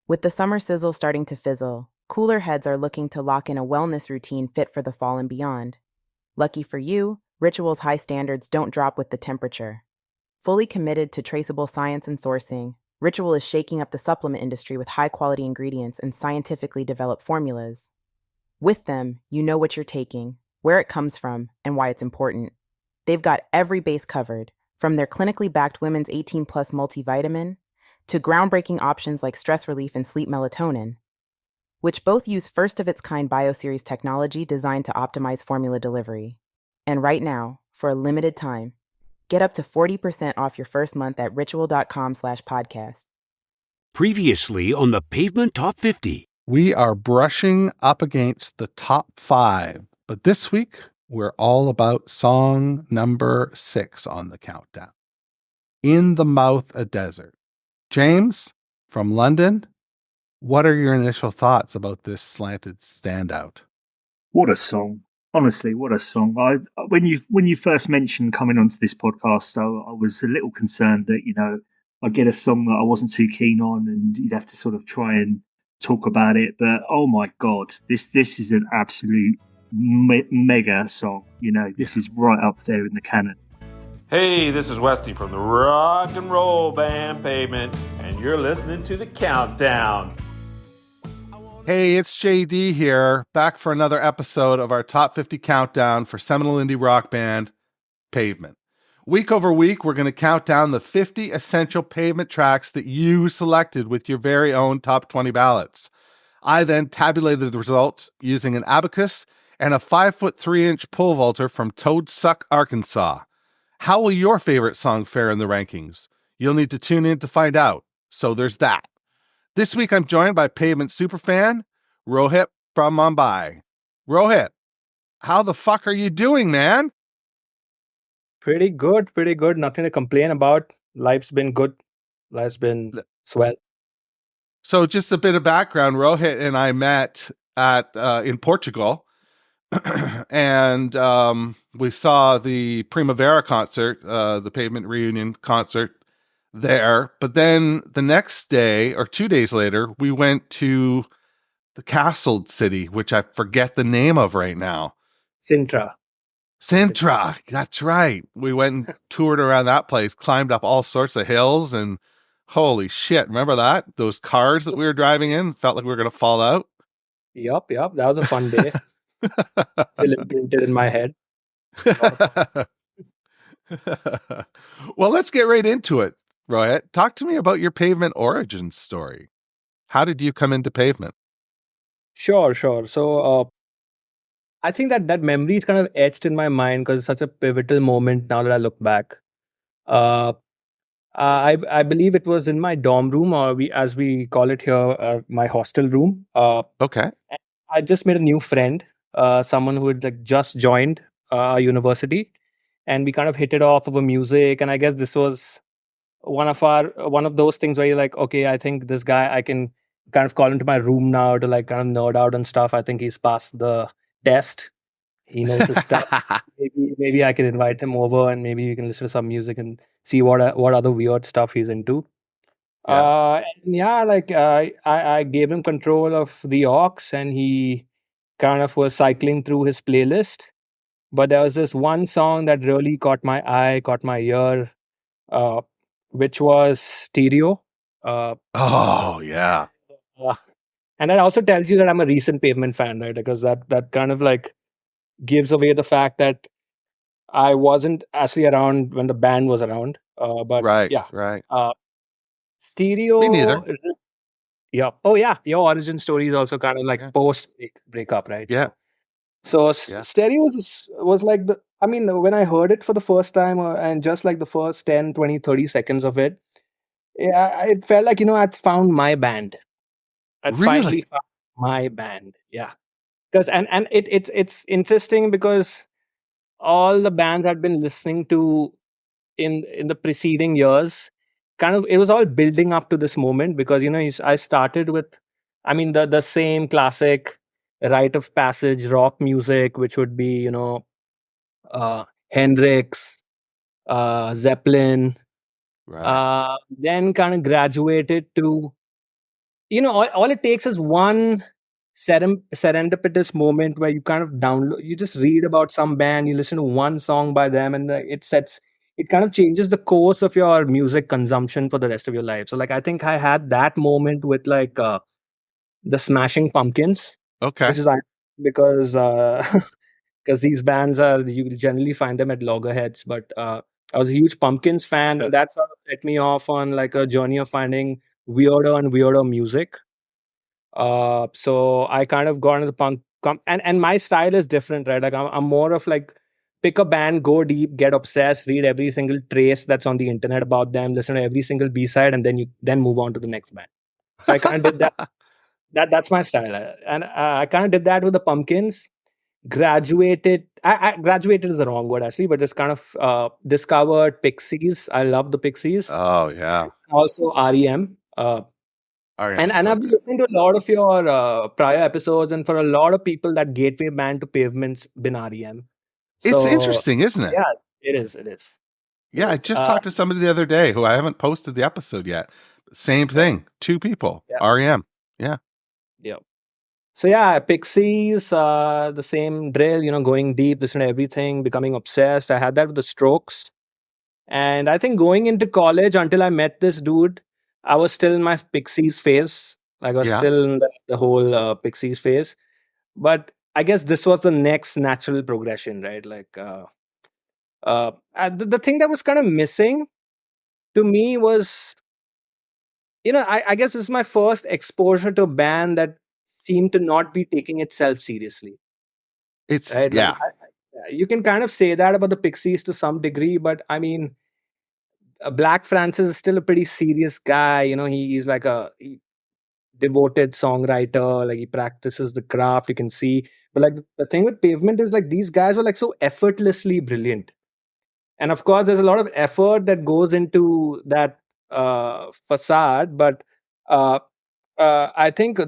With the summer sizzle starting to fizzle, cooler heads are looking to lock in a wellness routine fit for the fall and beyond. Lucky for you, Ritual's high standards don't drop with the temperature. Fully committed to traceable science and sourcing, Ritual is shaking up the supplement industry with high quality ingredients and scientifically developed formulas. With them, you know what you're taking, where it comes from, and why it's important. They've got every base covered, from their clinically backed women's 18 plus multivitamin to groundbreaking options like stress relief and sleep melatonin, which both use first of its kind bioseries technology designed to optimize formula delivery. And right now, for a limited time, get up to 40% off your first month at ritual.com/podcast. Previously on the Pavement Top 50. We are brushing up against the top 5, but this week we're all about song number 6 on the countdown. In the Mouth a Desert. James, from London, what are your initial thoughts about this slanted standout? What a song. Honestly, what a song. When you first mentioned coming onto this podcast, I was a little concerned that, I'd get a song that I wasn't too keen on and you'd have to sort of try and talk about it. But oh my God, this is an absolute mega song. This is right up there in the canon. Hey, this is Westy from the rock and roll band Pavement, and you're listening to The Countdown. Hey, it's JD here, back for another episode of our Top 50 Countdown for seminal indie rock band Pavement. Week over week, we're going to count down the 50 essential Pavement tracks that you selected with your very own top 20 ballots. I then tabulated the results using an abacus and a 5'3" pole vaulter from Toadsuck, Arkansas. How will your favorite song fare in the rankings? You'll need to tune in to find out. So there's that. This week, I'm joined by Pavement superfan, Rohit from Mombai. Rohit, how the fuck are you doing, man? Pretty good. Nothing to complain about. Life's been good. Life's been swell. So just a bit of background. Rohit and I met in Portugal, and we saw the Primavera concert, the Pavement reunion concert there. But then the next day or 2 days later, we went to the castled city, which I forget the name of right now. Sintra. That's right. We went and toured around that place, climbed up all sorts of hills, and holy shit, remember that? Those cars that we were driving in felt like we were going to fall out. Yup. That was a fun day. Still imprinted in my head. Well, let's get right into it, Rohit. Talk to me about your Pavement origin story. How did you come into Pavement? Sure. So I think that memory is kind of etched in my mind because it's such a pivotal moment now that I look back. I believe it was in my dorm room, or as we call it here, my hostel room. Okay. I just made a new friend, someone who had just joined university, and we kind of hit it off over music. And I guess this was one of those things where you're like, okay, I think this guy, I can kind of call into my room now to kind of nerd out and stuff. I think he's passed the test. He knows his stuff. Maybe I can invite him over and maybe we can listen to some music and see what other weird stuff he's into. I gave him control of the aux and he kind of was cycling through his playlist. But there was this one song that really caught my eye, caught my ear, which was Stereo. Oh, yeah. And that also tells you that I'm a recent Pavement fan, right? Because that kind of gives away the fact that I wasn't actually around when the band was around. But right. Stereo. Me neither. Yeah. Oh, yeah. Your origin story is also kind of post breakup, right? Yeah. So Stereo was when I heard it for the first time and just the first 10, 20, 30 seconds of it, it felt like, I'd found my band. I'd finally found my band. Yeah. Because and it's interesting because all the bands I'd been listening to in the preceding years, it was all building up to this moment because I started with the same classic rite of passage rock music, which would be Hendrix, Zeppelin, right. Then kind of graduated to all it takes is one serendipitous moment where you kind of download, you just read about some band, you listen to one song by them, and it kind of changes the course of your music consumption for the rest of your life. So, like, I think I had that moment with like the Smashing Pumpkins, Okay. which is because because these bands are, you generally find them at loggerheads, but I was a huge Pumpkins fan, and that sort of set me off on like a journey of finding weirder and weirder music. So I kind of got into the and my style is different, right? Like I'm more of like pick a band, go deep, get obsessed, read every single trace that's on the internet about them, listen to every single B side, and then move on to the next band. So I kind of did that. That's my style, and I kind of did that with the Pumpkins. Graduated is the wrong word actually, but just kind of discovered Pixies. I love the Pixies. Oh yeah. Also REM. REM's And so I've been good. listening to a lot of your prior episodes, and for a lot of people, that gateway band to Pavement's been REM. It's So interesting, isn't it? yeah, it is. It is. Yeah, I just Uh, talked to somebody the other day who I haven't posted the episode yet. Same thing. Two people. yeah, REM. Yeah. yeah. So yeah, Pixies, the same drill. Going deep, listen to everything, becoming obsessed. I had that with the Strokes, and I think going into college until I met this dude, I was still in my Pixies phase. Like I was Yeah. still in the whole Pixies phase. But I guess this was the next natural progression, right? Like the thing that was kind of missing to me was, I guess this is my first exposure to a band that seemed to not be taking itself seriously, It's right? Like yeah. you can kind of say that about the Pixies to some degree, but I mean, Black Francis is still a pretty serious guy. He's like a devoted songwriter. Like he practices the craft. You can see, but like the thing with Pavement is like these guys were like so effortlessly brilliant. And of course, there's a lot of effort that goes into that facade. But uh, I think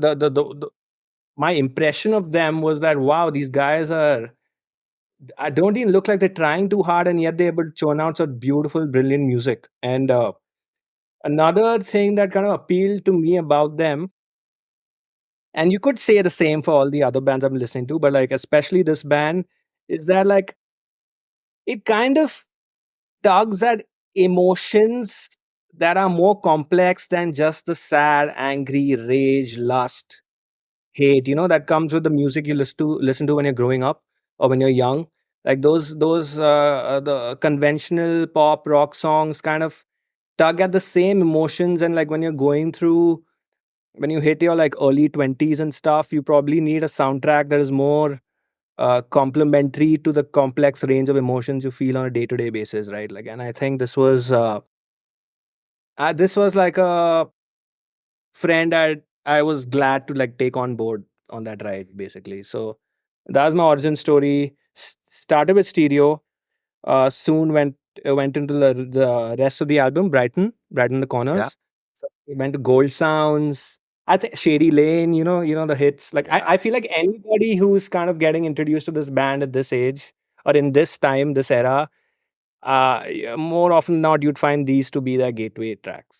my impression of them was that wow, these guys are. I don't even look like they're trying too hard, and yet they're able to churn out such beautiful, brilliant music. And another thing that kind of appealed to me about them, and you could say the same for all the other bands I'm listening to, but like especially this band, is that like it kind of tugs at emotions that are more complex than just the sad, angry, rage, lust, hate, that comes with the music you listen to when you're growing up or when you're young. Like those the conventional pop rock songs kind of tug at the same emotions, and like when you hit your like early 20s and stuff, you probably need a soundtrack that is more complementary to the complex range of emotions you feel on a day-to-day basis, right? Like, and I think this was like a friend I was glad to like take on board on that ride, basically. So that's my origin story. Started with stereo, soon went into the rest of the album, Brighten the Yeah. Corners. So we went to Gold Sounds. I think Shady Lane, the hits. Like Yeah. I feel like anybody who's kind of getting introduced to this band at this age or in this time, this era, yeah, more often than not, you'd find these to be their gateway tracks.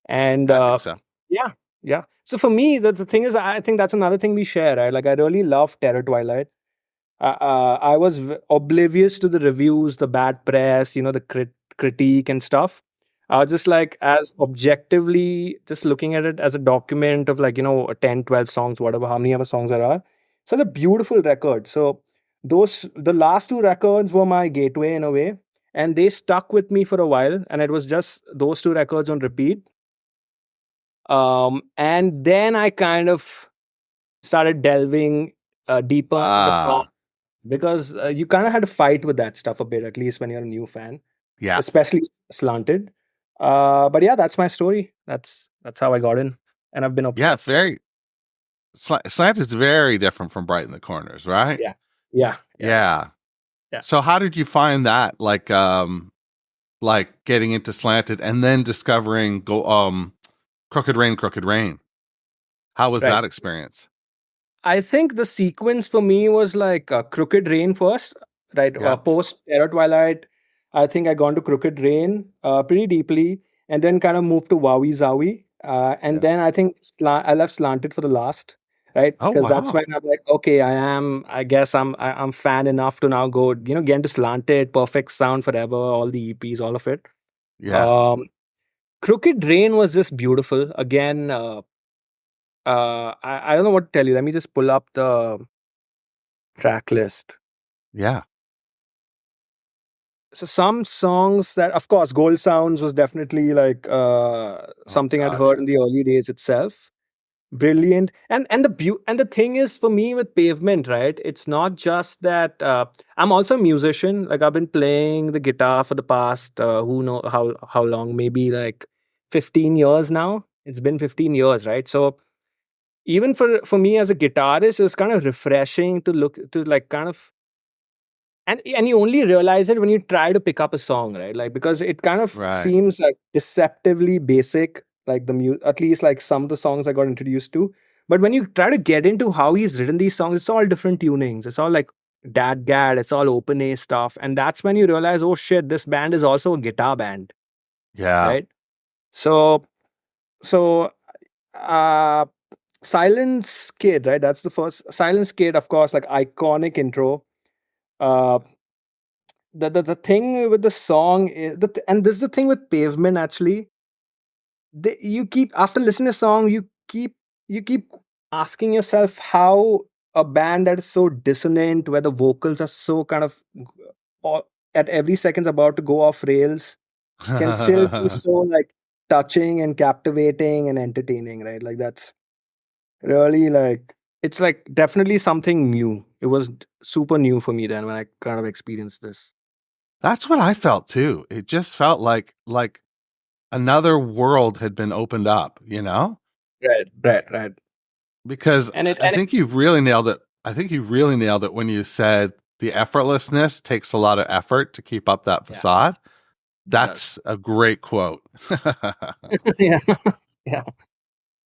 And I think so. yeah, yeah. So for me, the thing is, I think that's another thing we share, right? Like I really love Terror Twilight. I was oblivious to the reviews, the bad press, the critique and stuff. I was just like, as objectively, just looking at it as a document of like, 10, 12 songs, whatever, how many ever songs there are. So it's a beautiful record. So the last two records were my gateway in a way, and they stuck with me for a while. And it was just those two records on repeat. And then I kind of started delving deeper into the Ah. because you kind of had to fight with that stuff a bit, at least when you're a new fan, Yeah. especially slanted. But yeah, that's my story. That's how I got in, and I've been Yeah, it's obsessed. very slant is very different from Brighten the Corners, right? Yeah, yeah, yeah, Yeah. yeah. So how did you find that? Like getting into slanted and then discovering Crooked Rain. How was Right. that experience? I think the sequence for me was like Crooked Rain first, right? Yeah. Post Terror Twilight, I think I gone to Crooked Rain pretty deeply, and then kind of moved to Wowie Zowie. And Yeah. then I think I left Slanted for the last, right? Oh, Because that's wow. when I'm like, okay, I guess I'm fan enough to now go, get into Slanted, Perfect Sound Forever, all the EPs, all of it. Yeah. Um, Crooked Rain was just beautiful. Again, I don't know what to tell you. Let me just pull up the track list. Yeah. So some songs that, of course, Gold Sounds was definitely like something I'd God, heard in the early days itself. Brilliant. And the thing is, for me with Pavement, right, it's not just that I'm also a musician. Like, I've been playing the guitar for the past who know how long, maybe like 15 years now. It's been 15 years, right? So even for me as a guitarist, it was kind of refreshing to look to, like, kind of, and you only realize it when you try to pick up a song, right? Like, because it kind of right. seems like deceptively basic, like at least like some of the songs I got introduced to. But when you try to get into how he's written these songs, it's all different tunings. It's all like dad gad, it's all open A stuff. And that's when you realize, oh shit, this band is also a guitar band, Yeah. right? So uh Silence Kid, right? That's the first Silence Kid, of course, like iconic intro. Uh the thing with the song is and this is the thing with Pavement actually. You keep, after listening to a song, you keep asking yourself how a band that is so dissonant, where the vocals are so kind of all, at every second's about to go off rails, can still be so like touching and captivating and entertaining, right? Like, that's really like, it's like definitely something new. It was super new for me then when I kind of experienced this. That's what I felt too. It just felt like another world had been opened up, Right. Because And it I and it, think you really nailed it. I think you really nailed it when you said the effortlessness takes a lot of effort to keep up that yeah, facade. it does. That's a great quote. Yeah. Yeah.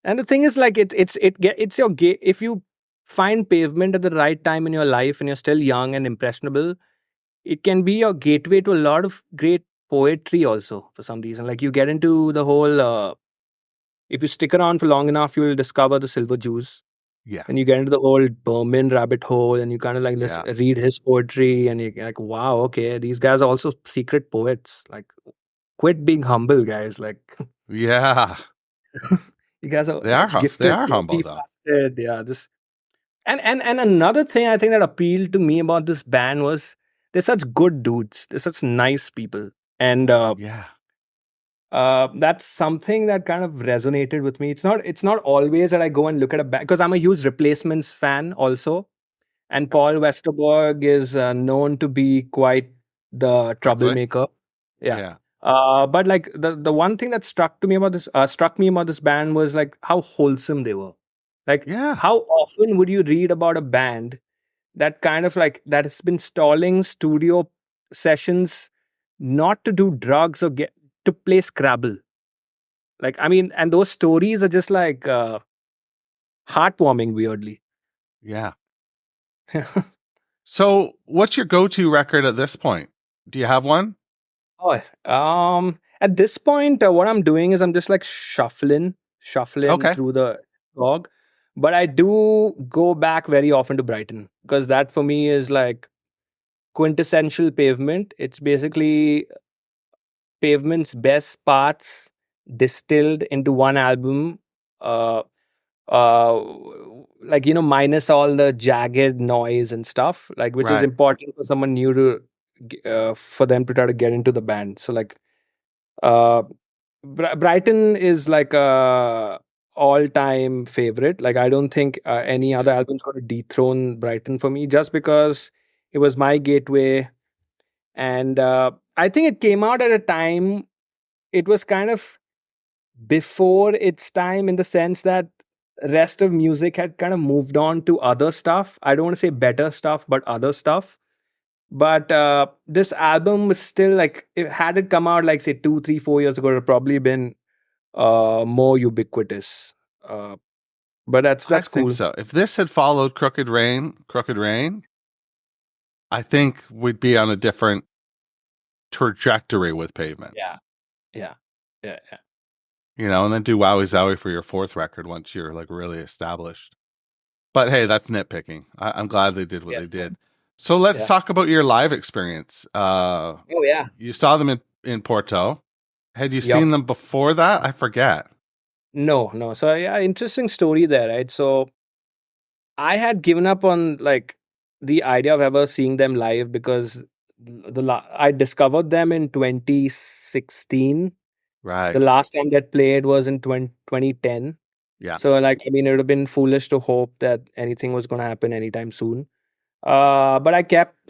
And the thing is, like, it's your gate. If you find Pavement at the right time in your life and you're still young and impressionable, it can be your gateway to a lot of great poetry also, for some reason. Like, you get into the whole if you stick around for long enough, you'll discover the silver juice. Yeah. And you get into the whole Berman rabbit hole, and you kind of like Yeah. read his poetry, and you're like, wow, okay, these guys are also secret poets. Like, quit being humble, guys. Like, Yeah. you guys are They are they gifted, are humble though. multifaceted. Yeah, just and another thing I think that appealed to me about this band was they're such good dudes. They're such nice people, and Yeah. that's something that kind of resonated with me. It's not always that I go and look at a band, because I'm a huge Replacements fan also, and Paul Westerberg is known to be quite the Prickly. troublemaker. Yeah. Yeah. But like the one thing that struck me about this band was like how wholesome they were. Like, Yeah. how often would you read about a band that kind of like that has been stalling studio sessions, not to do drugs or get to play Scrabble? Like, I mean, and those stories are just like heartwarming, weirdly. Yeah. So, what's your go-to record at this point? Do you have one? Oh, at this point, what I'm doing is I'm just like shuffling Okay. through the log. But I do go back very often to Brighton, because that for me is like quintessential Pavement. It's basically Pavement's best parts distilled into one album. Uh, uh, like, minus all the jagged noise and stuff, like, which is Right. important for someone new to, for them to try to get into the band. So like, uh, Brighton is like a all-time favorite. Like, I don't think any other album's going to dethrone Brighton for me, just because it was my gateway. And I think it came out at a time, it was kind of before its time, in the sense that rest of music had kind of moved on to other stuff. I don't want to say better stuff, but other stuff. But this album was still like, had it come out like say 2 3 4 years ago, it would probably been more ubiquitous. But I that's think cool. so. If this had followed Crooked Rain, I think we'd be on a different trajectory with Pavement. Yeah, yeah, yeah, yeah. and then do Wowie Zowie for your fourth record once you're like really established. But hey, that's nitpicking. I'm glad they did what Yeah. they did. So let's Yeah. talk about your live experience. Oh yeah. You saw them in Porto. Had you Yup. seen them before that? I forget. No. So yeah, interesting story there, right? So I had given up on like the idea of ever seeing them live because I discovered them in 2016. The Right. last time that played was in 2010. Yeah. So like I mean it would have been foolish to hope that anything was going to happen anytime soon. But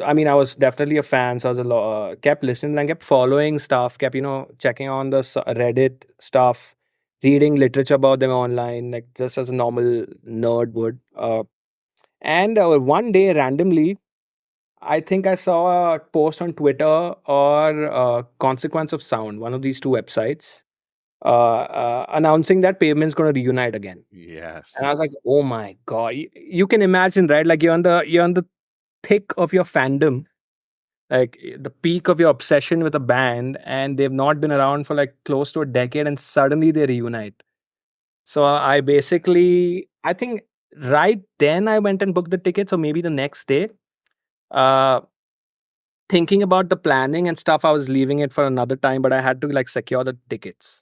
I mean I was definitely a fan, so I was kept listening and kept following stuff, kept checking on the Reddit stuff, reading literature about them online, like just as a normal nerd would. And one day, randomly, I think I saw a post on Twitter or Consequence of Sound, one of these two websites, announcing that Pavement's going to reunite again. Yes. And I was like, "Oh my god!" You can imagine, right? Like you're on the thick of your fandom, like the peak of your obsession with a band, and they've not been around for like close to a decade, and suddenly they reunite. So I think right then I went and booked the tickets, or maybe the next day. Uh, Thinking about the planning and stuff, I was leaving it for another time, but I had to like secure the tickets.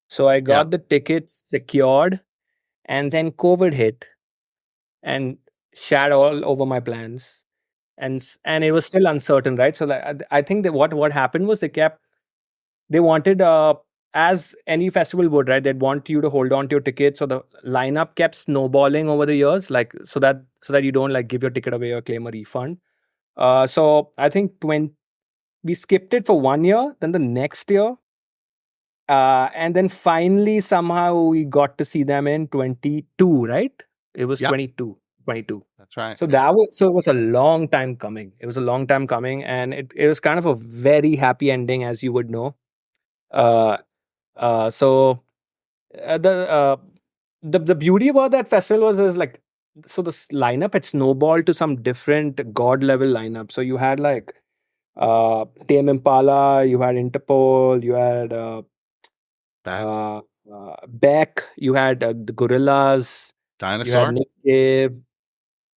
So I Yeah. got the tickets secured, and then COVID hit and shat all over my plans, and it was still uncertain, right? So like, I think that what happened was they wanted as any festival would, right? They'd want you to hold on to your tickets, so the lineup kept snowballing over the years, like so that you don't like give your ticket away or claim a refund. So I think we skipped it for 1 year, then the next year, and then finally somehow we got to see them in 22, right? It was Yeah. 22. That's right. So it was a long time coming. It was a long time coming, and it was kind of a very happy ending, as you would know. Uh, so the the beauty about that festival was is like, so this lineup had snowballed to some different god level lineup. So you had like Tame Impala, you had Interpol, you had Back. Beck, you had the Gorillas, you had Dinosaur. Nick Cave,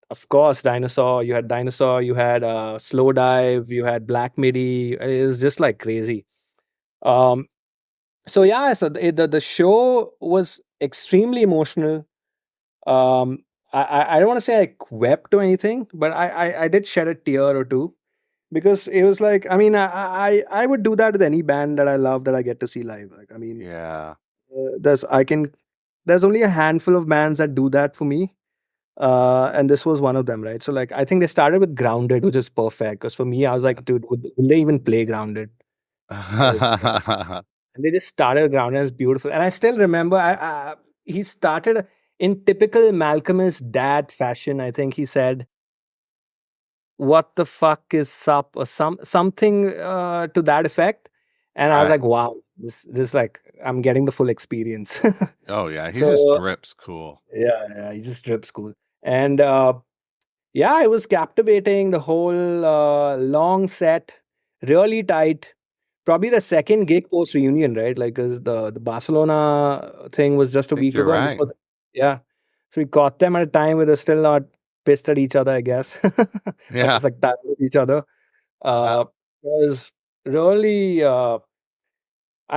of course, Dinosaur. You had Dinosaur, you had Slow Dive, you had Black Midi. It was just like crazy. Um, so yeah, so the show was extremely emotional. Um, I don't want to say I wept or anything, but I did shed a tear or two because it was like, I mean, I would do that with any band that I love that I get to see live. Like I mean, Yeah. there's only a handful of bands that do that for me. And this was one of them, right? So like I think they started with Grounded, which is perfect because for me I was like, dude, will they even play Grounded? 'Cause, and they just started Grounded. It's beautiful, and I still remember he started in typical Malkmus dad fashion. I think he said, "What the fuck is up?" or something to that effect, and I was Right. like, "Wow, this like I'm getting the full experience." Oh yeah, he just So drips cool. yeah, he just drips cool, and yeah, it was captivating. The whole long set, really tight. Probably the second gig post reunion, right? Like 'cause the Barcelona thing was just a I think week you're ago, and right. before yeah, so we caught them at a time where they're still not pissed at each other, I guess, or Yeah. just like tired of each other. Yeah. It was really, I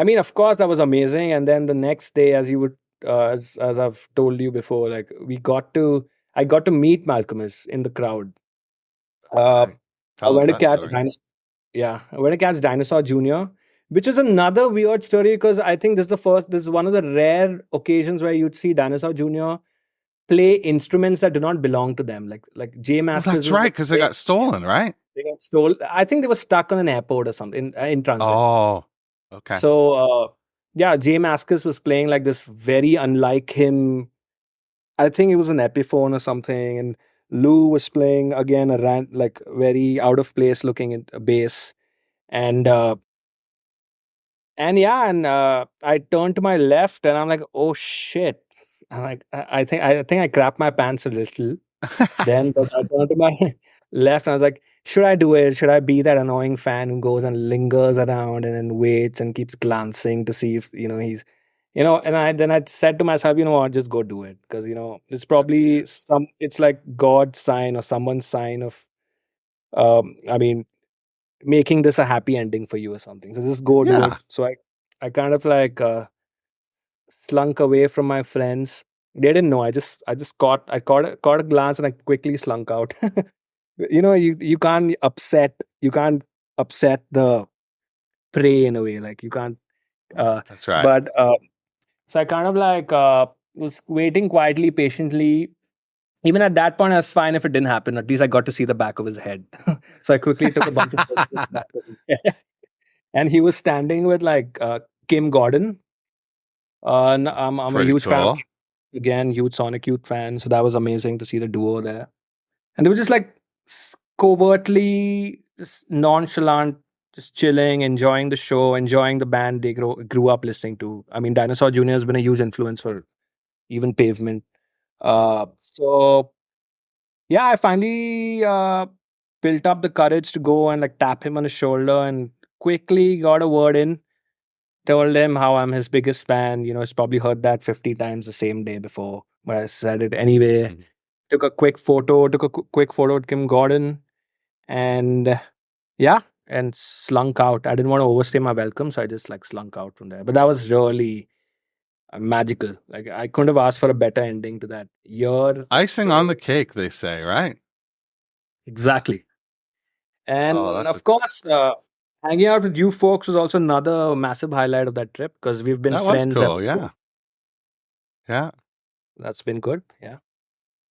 mean, of course, that was amazing. And then the next day, as you would, as I've told you before, like I got to meet Malcolmus in the crowd. Uh, Right. I Tell us went to that catch story. Dinosaur. Yeah, I went to catch Dinosaur Junior, which is another weird story because I think this is one of the rare occasions where you'd see Dinosaur Junior play instruments that do not belong to them. Like J Oh, Mascis that's was right, like because they got stolen, right? they got stolen. I think they were stuck on an airport or something in transit. Oh, okay. So yeah, J Mascis was playing like this very unlike him. I think it was an Epiphone or something, and Lou was playing again a like very out of place looking at a bass, and yeah, and I turned to my left, and I'm like, oh shit! I'm like, I think I crapped my pants a little. Then, but I turned to my left, and I was like, should I do it? Should I be that annoying fan who goes and lingers around and then waits and keeps glancing to see if he's? And I said to myself, what, just go do it, because it's probably it's like God's sign or someone's sign of, I mean, making this a happy ending for you or something. So just go do it. Yeah. So I kind of like slunk away from my friends. They didn't know. I caught a glance and I quickly slunk out. You can't upset the prey in a way. Like you can't. That's right. But so I kind of like was waiting quietly, patiently. Even at that point, I was fine if it didn't happen. At least I got to see the back of his head. So I quickly took a bunch of photos of the back of his head. And he was standing with like Kim Gordon. I'm a Pretty huge fan of cool. again, huge Sonic Youth fan. So that was amazing to see the duo there. And they were just like covertly, just nonchalant, just chilling, enjoying the show, enjoying the band they grew up listening to. I mean, Dinosaur Jr. has been a huge influence for even Pavement. So yeah, I finally built up the courage to go and like tap him on the shoulder and quickly got a word in. Told him how I'm his biggest fan. He's probably heard that 50 times the same day before, but I said it anyway. Mhm. Took a quick photo with Kim Gordon, and yeah, and slunk out. I didn't want to overstay my welcome, so I just like slunk out from there. But that was really magical. Like I couldn't have asked for a better ending to that year. Icing on the cake, they say, right? Exactly. And Oh, of course, hanging out with you folks was also another massive highlight of that trip, because we've been that was friends cool. ever Yeah. since. Yeah. That's been good. Yeah.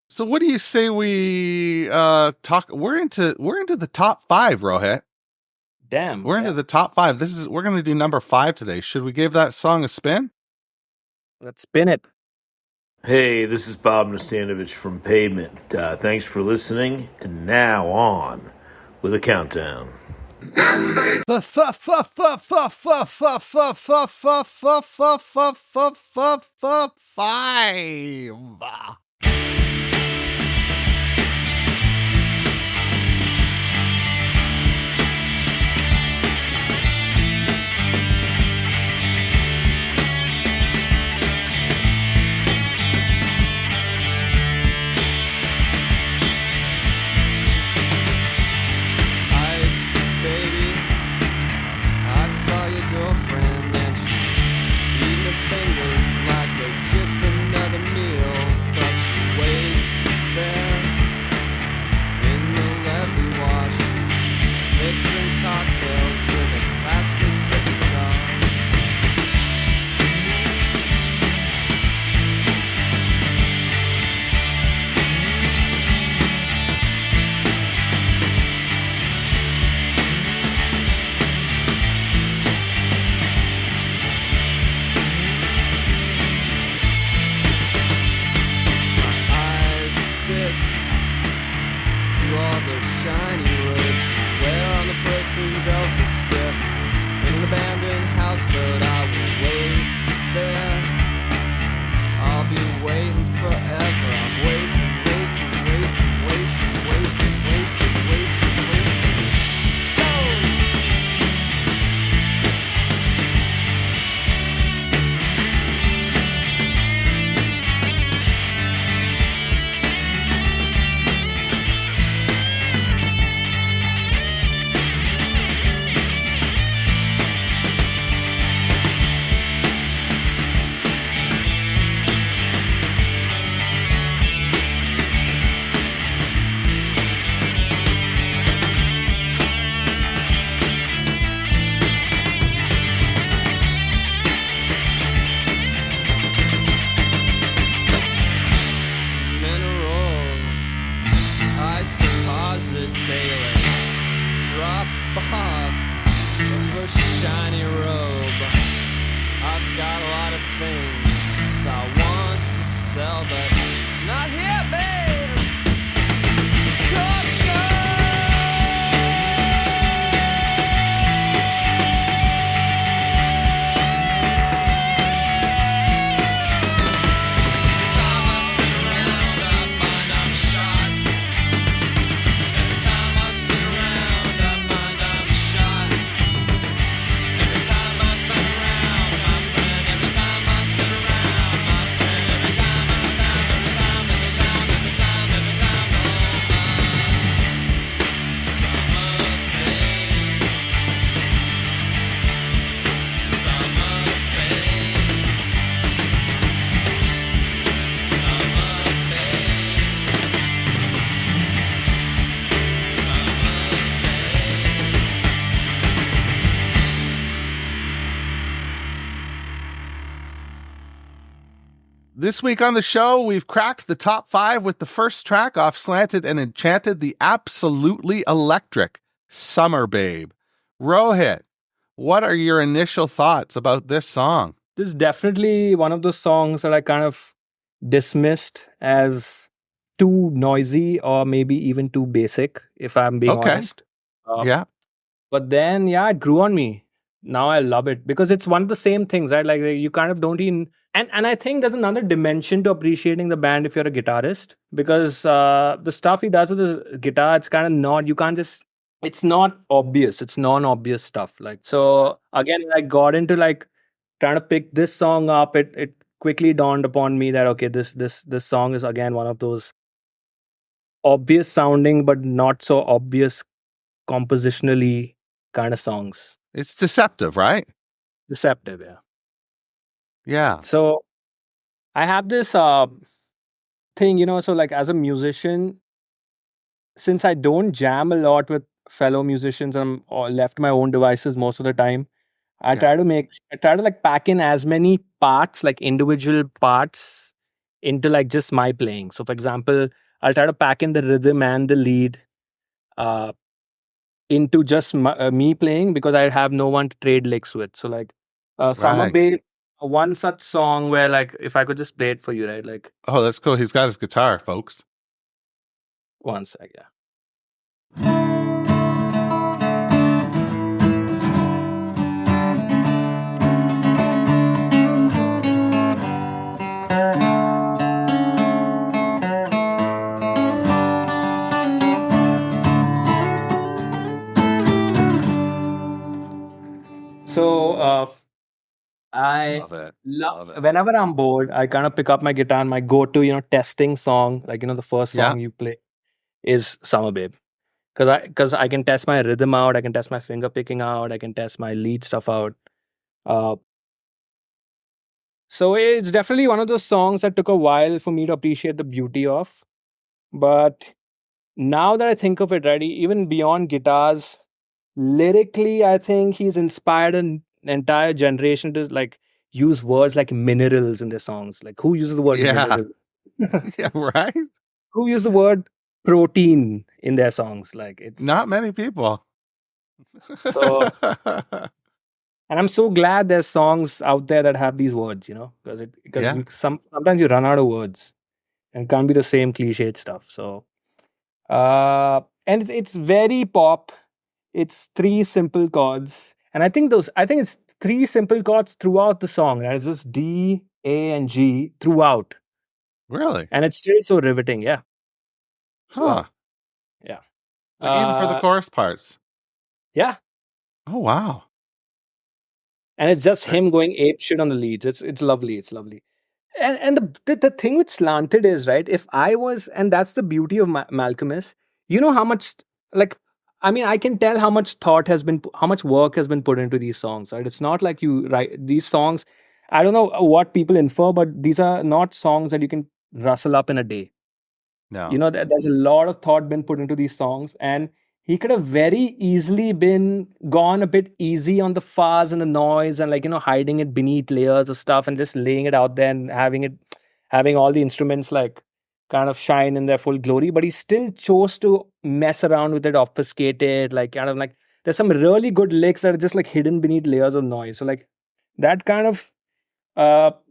So what do you say we talk? We're into the top 5, Rohit. Damn. We're into the top 5. We're going to do number 5 today. Should we give that song a spin? Let's spin it. Hey, this is Bob Nastanovich from Pavement. Thanks for listening, and now on with a countdown. Five. This week on the show, we've cracked the top 5 with the first track off Slanted and Enchanted, the absolutely electric Summer Babe. Rohit, what are your initial thoughts about this song? This is definitely one of those songs that I kind of dismissed as too noisy or maybe even too basic, if I'm being honest. Yeah. But then, yeah, it grew on me. Now I love it because it's one of the same things, right? Like you kind of don't even. And I think there's another dimension to appreciating the band if you're a guitarist, because the stuff he does with his guitar, it's kind of not. You can't just. It's not obvious. It's non-obvious stuff. Like, so again, I got into like trying to pick this song up. It quickly dawned upon me that okay, this song is again one of those obvious sounding but not so obvious compositionally kind of songs. It's deceptive, right? Deceptive, yeah. Yeah. So I have this thing, so like as a musician, since I don't jam a lot with fellow musicians, I'm left my own devices most of the time. I try to like pack in as many parts, like individual parts, into like just my playing. So for example, I'll try to pack in the rhythm and the lead into just me playing, because I have no one to trade licks with. So like Summer Right. Bay, one such song where like if I could just play it for you, right? Like, Oh, that's cool. He's got his guitar, folks. one sec, yeah. So I Love it. love it. Whenever I'm bored, I kind of pick up my guitar, and my go-to, testing song, like the first Yeah. song you play is Summer Babe. Because I can test my rhythm out, I can test my finger picking out, I can test my lead stuff out. So it's definitely one of those songs that took a while for me to appreciate the beauty of. But now that I think of it, right, even beyond guitars, lyrically, I think he's inspired an entire generation to like use words like minerals in their songs. Like, who uses the word Yeah. minerals? Yeah, right? Who uses the word protein in their songs? Like, it's Not many people. so. And I'm so glad there's songs out there that have these words, because Yeah. sometimes you run out of words and it can't be the same cliched stuff. So, and it's very pop. It's three simple chords, and I think it's three simple chords throughout the song. Right? It's just D, A, and G throughout, Really? and it's still so riveting. Yeah. Huh. Throughout. Yeah. Like even for the chorus parts. Yeah. Oh, wow. And it's just him going ape shit on the leads. It's lovely. It's lovely. And the thing with Slanted is, right, if I was, and that's the beauty of Malkmus, how much, like, I mean, I can tell how much how much work has been put into these songs, right? It's not like you write these songs, I don't know what people infer, but these are not songs that you can rustle up in a day. No. There's a lot of thought been put into these songs, and he could have very easily been gone a bit easy on the fuzz and the noise, and like hiding it beneath layers of stuff and just laying it out there and having all the instruments like kind of shine in their full glory. But he still chose to mess around with it, obfuscate it, like kind of like there's some really good licks that are just like hidden beneath layers of noise. So like that kind of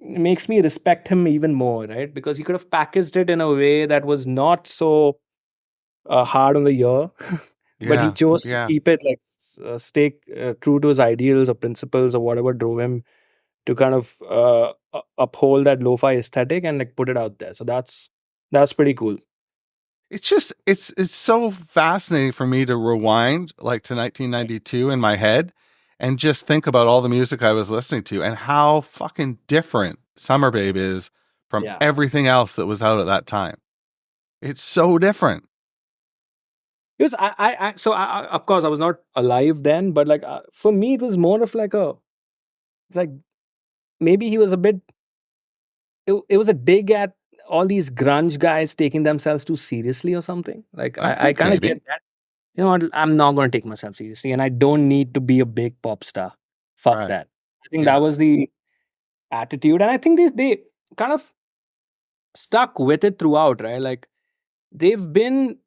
makes me respect him even more, right? Because he could have packaged it in a way that was not so hard on the ear, but he chose to keep it like stay true to his ideals or principles or whatever drove him to kind of uphold that lo-fi aesthetic and like put it out there. So that's pretty cool. It's just it's so fascinating for me to rewind like to 1992 in my head and just think about all the music I was listening to and how fucking different Summer Babe is from everything else that was out at that time. It's so different. Because of course I was not alive then, but like for me it was more of like it's like maybe he was a bit. It was a dig at all these grunge guys taking themselves too seriously or something. Like I kind of get that. You know what? I'm not going to take myself seriously, and I don't need to be a big pop star. Fuck that. I think that was the attitude, and I think they kind of stuck with it throughout, right? Like they've been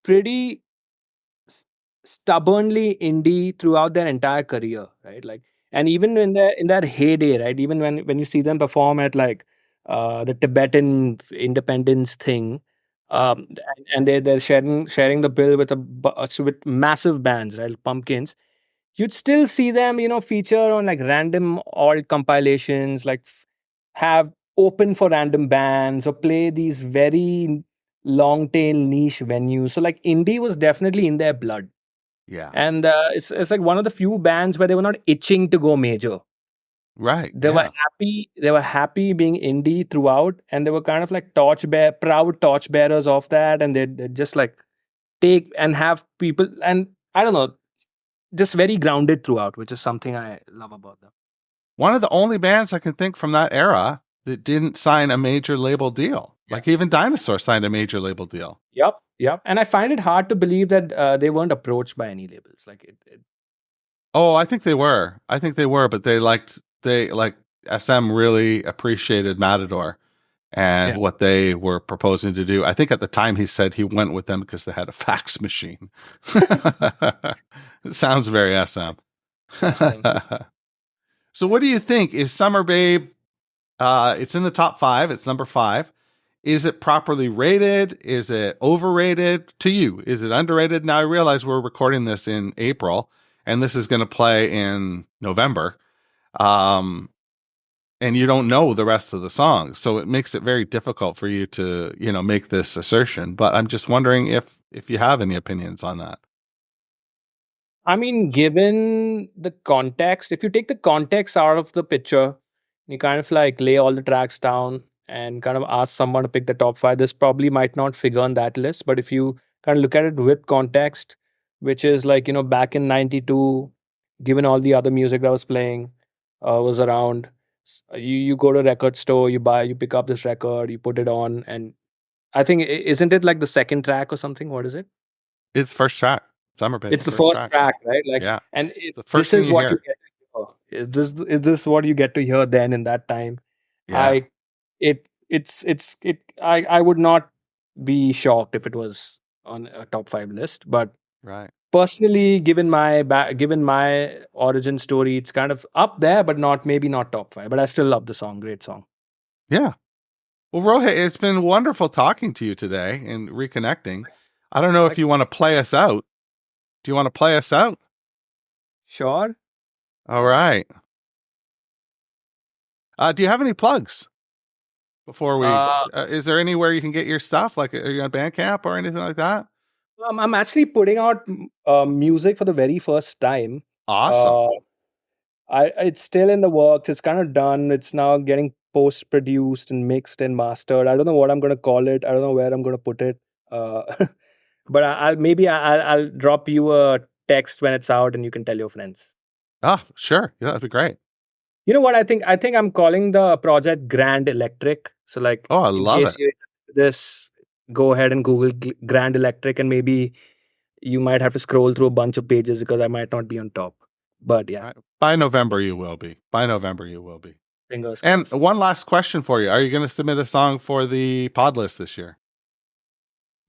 pretty s- stubbornly indie throughout their entire career, right? Like, and even in their heyday, right? Even when you see them perform at like the Tibetan independence thing, and they're sharing the bill with with massive bands, right? Pumpkins. You'd still see them, feature on like random alt compilations, like have open for random bands or play these very long tail niche venues. So like indie was definitely in their blood. Yeah. And it's like one of the few bands where they were not itching to go major. Right. They were Yeah. happy being indie throughout, and they were kind of like proud torchbearers of that, and they just like take and have people, and I don't know, just very grounded throughout, which is something I love about them. One of the only bands I can think from that era that didn't sign a major label deal. Like even Dinosaur signed a major label deal. Yep. And I find it hard to believe that they weren't approached by any labels. Like it. Oh, I think they were. But they like SM really appreciated Matador and Yeah. what they were proposing to do. I think at the time he said he went with them because they had a fax machine. It sounds very SM. Thank you. So what do you think? Is Summer Babe it's in the top 5, it's number 5. Is it properly rated? Is it overrated to you? Is it underrated? Now I realize we're recording this in April and this is going to play in November. And you don't know the rest of the songs. So it makes it very difficult for you to, make this assertion. But I'm just wondering if you have any opinions on that. I mean, given the context, if you take the context out of the picture, you kind of like lay all the tracks down and kind of ask someone to pick the top 5, this probably might not figure on that list. But if you kind of look at it with context, which is like, back in 92, given all the other music that was playing, was around, you go to a record store, you pick up this record, you put it on, and I think, isn't it like the second track or something? What is it? It's first track. Summer Babe, It's the first first track. track, right? Like, Yeah. and The first this thing is you what you hear. get to hear. Is this what you get to hear then in that time? Yeah. I I would not be shocked if it was on a top 5 list, but Right. personally, given my origin story, it's kind of up there, but maybe not top 5. But I still love the song. Great song. Yeah. Well, Rohit, it's been wonderful talking to you today and reconnecting. I don't know if Like, you want to play us out. Do you want to play us out? sure. All right. Do you have any plugs before we? Uh, Is there anywhere you can get your stuff? Like, are you on Bandcamp or anything like that? I'm actually putting out music for the very first time. Awesome. Uh, it's still in the works. It's kind of done. It's now getting post produced and mixed and mastered. I don't know what I'm going to call it. I don't know where I'm going to put it. Uh, but I'll drop you a text when it's out, and you can tell your friends. Oh, sure. Yeah, that'd be great. You know what I think? I think I'm calling the project Grand Electric. So like, Oh, I in love case it. you this, go ahead and Google Grand Electric, and maybe you might have to scroll through a bunch of pages because I might not be on top. But yeah, Right. By November, you will be. By November, you will be. fingers And crossed. one last question for you: are you going to submit a song for the pod list this year?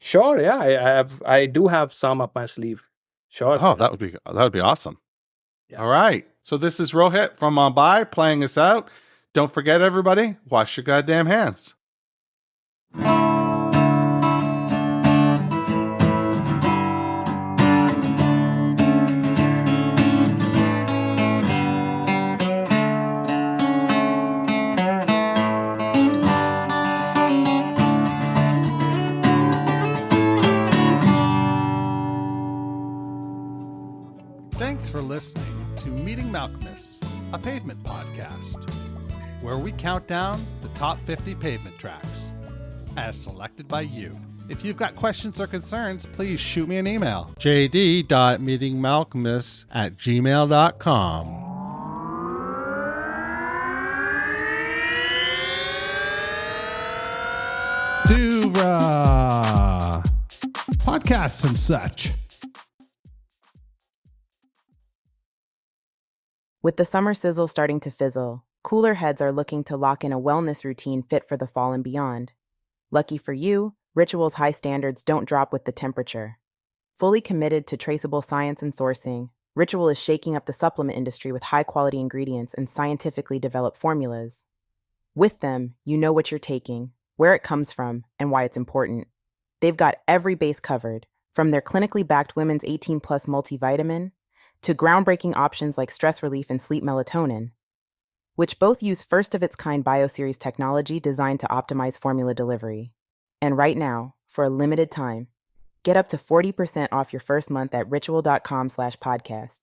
Sure, yeah, I do have some up my sleeve. Sure. Oh, that would be awesome. Yeah. All right. So this is Rohit from Mumbai playing us out. Don't forget, everybody, wash your goddamn hands. Thanks for listening to Meeting Malkmus, a Pavement podcast, where we count down the top 50 pavement tracks, as selected by you. If you've got questions or concerns, please shoot me an email. jd.meetingmalkmus@gmail.com. To podcasts and such. With the summer sizzle starting to fizzle, cooler heads are looking to lock in a wellness routine fit for the fall and beyond. Lucky for you, Ritual's high standards don't drop with the temperature. Fully committed to traceable science and sourcing, Ritual is shaking up the supplement industry with high-quality ingredients and scientifically developed formulas. With them, you know what you're taking, where it comes from, and why it's important. They've got every base covered, from their clinically backed women's 18-plus multivitamin to groundbreaking options like stress relief and sleep melatonin, which both use first-of-its-kind bioseries technology designed to optimize formula delivery. And right now, for a limited time, get up to 40% off your first month at ritual.com/podcast.